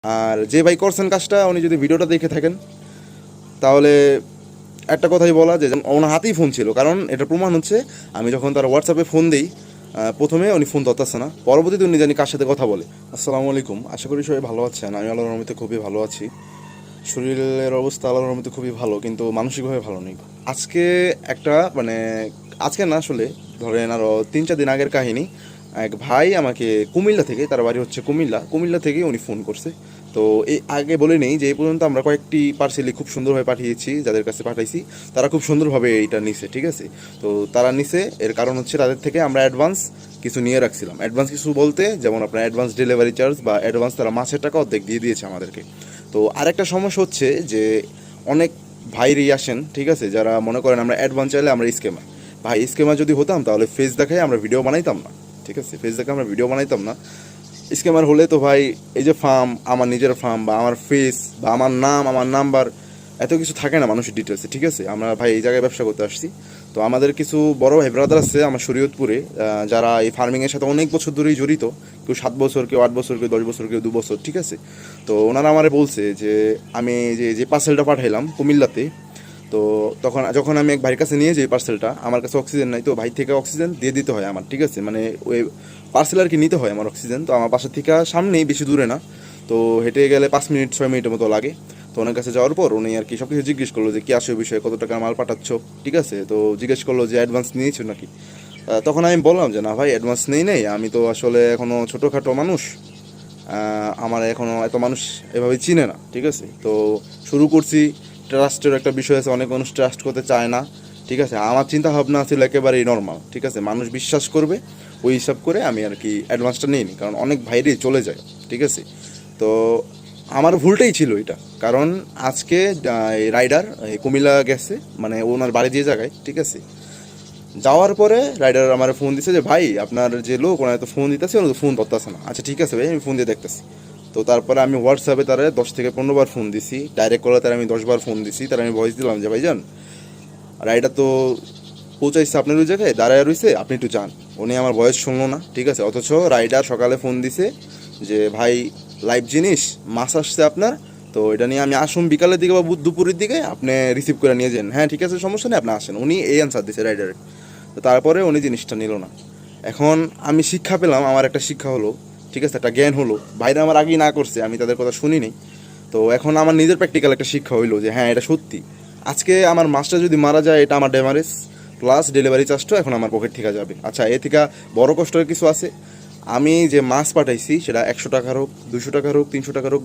আর যে ভাই করছেন কাজটা উনি যদি ভিডিওটা দেখে থাকেন তাহলে একটা কথাই বলা যে ওনার হাতেই ফোন ছিল, কারণ এটা প্রমাণ হচ্ছে আমি যখন তার হোয়াটসঅ্যাপে ফোন দিই প্রথমে উনি ফোন ধরতেছে না, পরবর্তীতে উনি জানি কার সাথে কথা বলে। আসসালামু আলাইকুম, আশা করি সবাই ভালো আছেন। আমি আল্লাহর রহমতে খুবই ভালো আছি। শরীরের অবস্থা আল্লাহর রহমতে খুবই ভালো, কিন্তু মানসিকভাবে ভালো নেই। আজকে একটা আজকে না আসলে ধরেন আরও 3-4 দিন আগের কাহিনী। এক ভাই আমাকে কুমিল্লা থেকে, তার বাড়ি হচ্ছে কুমিল্লা থেকে উনি ফোন করছে। তো এই আগে বলে নেই যে এই পর্যন্ত আমরা কয়েকটি পার্সেলই খুব সুন্দরভাবে পাঠিয়েছি, যাদের কাছে পাঠাইছি তারা খুব সুন্দরভাবে এইটা নিছে, ঠিক আছে। তো তারা নিছে, এর কারণ হচ্ছে তাদের থেকে আমরা অ্যাডভান্স কিছু নিয়ে রাখছিলাম। অ্যাডভান্স কিছু বলতে যেমন আপনার অ্যাডভান্স ডেলিভারি চার্জ বা অ্যাডভান্স তারা মাসের টাকা অর্ধেক দিয়ে দিয়েছে আমাদেরকে। তো আরেকটা সমস্যা হচ্ছে যে অনেক ভাইরই আসেন, ঠিক আছে, যারা মনে করেন আমরা অ্যাডভান্স চাইলে আমরা স্কেমার। ভাই স্কেমার যদি হতাম তাহলে ফেস দেখায় আমরা ভিডিও বানাইতাম না, ঠিক আছে, ফেস দেখে আমরা ভিডিও বানাইতাম না। স্ক্যামার হলে তো ভাই এই যে ফার্ম, আমার নিজের ফার্ম বা আমার ফেস বা আমার নাম, আমার নাম্বার, এত কিছু থাকে না মানুষের ডিটেলসে, ঠিক আছে। আমরা ভাই এই জায়গায় ব্যবসা করতে আসছি। তো আমাদের কিছু বড় ভাই ব্রাদার আছে আমার শরীয়তপুরে, যারা এই ফার্মিংয়ের সাথে অনেক বছর ধরেই জড়িত। কেউ 7 বছর, কেউ 8 বছর, কেউ 10 বছর, কেউ 2 বছর, ঠিক আছে। তো ওনারা আমারে বলছে যে আমি যে যে পার্সেলটা পাঠাইলাম কুমিল্লাতে, তো যখন আমি এক ভাইয়ের কাছে নিয়ে যাই পার্সেলটা, আমার কাছে অক্সিজেন নাই, তো ভাই থেকে অক্সিজেন দিয়ে দিতে হয় আমার, ঠিক আছে, মানে ওই পার্সেল আর কি নিতে হয় আমার অক্সিজেন। তো আমার বাসা থেকে সামনেই, বেশি দূরে না, তো হেঁটে গেলে 5-6 মিনিটের মতো লাগে। তো ওনার কাছে যাওয়ার পর উনি আর কি সব কিছু জিজ্ঞেস করলো যে কী আসে বিষয়ে, কত টাকা মাল পাঠাচ্ছ, ঠিক আছে। তো জিজ্ঞেস করলো যে অ্যাডভান্স নিয়েছো নাকি। তখন আমি বললাম যে না ভাই, অ্যাডভান্স নেই, আমি তো আসলে এখনও ছোটোখাটো মানুষ, আমার এখনও এত মানুষ এভাবে চিনে না, ঠিক আছে। তো শুরু করছি, ট্রাস্টের একটা বিষয় আছে, অনেক মানুষ ট্রাস্ট করতে চায় না, ঠিক আছে। আমার চিন্তা ভাবনা ছিল একেবারেই নর্মাল, ঠিক আছে, মানুষ বিশ্বাস করবে ওই হিসাব করে আমি আর কি অ্যাডভান্সটা নিইনি, কারণ অনেক ভাইরেই চলে যায়, ঠিক আছে। তো আমার ভুলটাই ছিল এটা, কারণ আজকে রাইডার কুমিল্লা গেছে, মানে ওনার বাড়ি যে জায়গায়, ঠিক আছে। যাওয়ার পরে রাইডার আমার ফোন দিছে যে ভাই আপনার যে লোক ওনার তো ফোন দিতেছে, ওনার তো ফোন ধরতেছে না। আচ্ছা ঠিক আছে ভাই, আমি ফোন দিয়ে দেখতেছি। তো তারপরে আমি হোয়াটসঅ্যাপে তারা 10 থেকে 15 বার ফোন দিছি, ডাইরেক্ট কলে তারা আমি 10 বার ফোন দিছি, তারা আমি ভয়েস দিলাম যে ভাইজান রাইডার তো পৌঁছাইছে আপনার ওই জায়গায়, দাঁড়ায় রয়েছে, আপনি একটু যান। উনি আমার ভয়েস শুনলো না, ঠিক আছে। অথচ রাইডার সকালে ফোন দিছে যে ভাই লাইভ জিনিস মাছ আসছে আপনার, তো এটা নিয়ে আমি আসুন বিকালের দিকে বা দুপুরের দিকে আপনি রিসিভ করে নিয়ে যান। হ্যাঁ ঠিক আছে, সমস্যা নেই, আপনি আসেন। উনি এই অ্যান্সার দিছে রাইডারের। তো তারপরে উনি জিনিসটা নিল না। এখন আমি শিক্ষা পেলাম, আমার একটা শিক্ষা হলো, ঠিক আছে, একটা জ্ঞান হলো। ভাইরা আমার আগেই না করছে, আমি তাদের কথা শুনিনি। তো এখন আমার নিজের প্র্যাকটিক্যাল একটা শিক্ষা হইলো যে হ্যাঁ এটা সত্যি। আজকে আমার মাছটা যদি মারা যায়, এটা আমার ড্যামারেজ প্লাস ডেলিভারি চার্জটাও এখন আমার পকেট থেকে যাবে। আচ্ছা এ থেকে বড় কষ্টের কিছু আছে, আমি যে মাছ পাঠাইছি সেটা 100 টাকার হোক, 200 টাকার হোক, 300 টাকার হোক,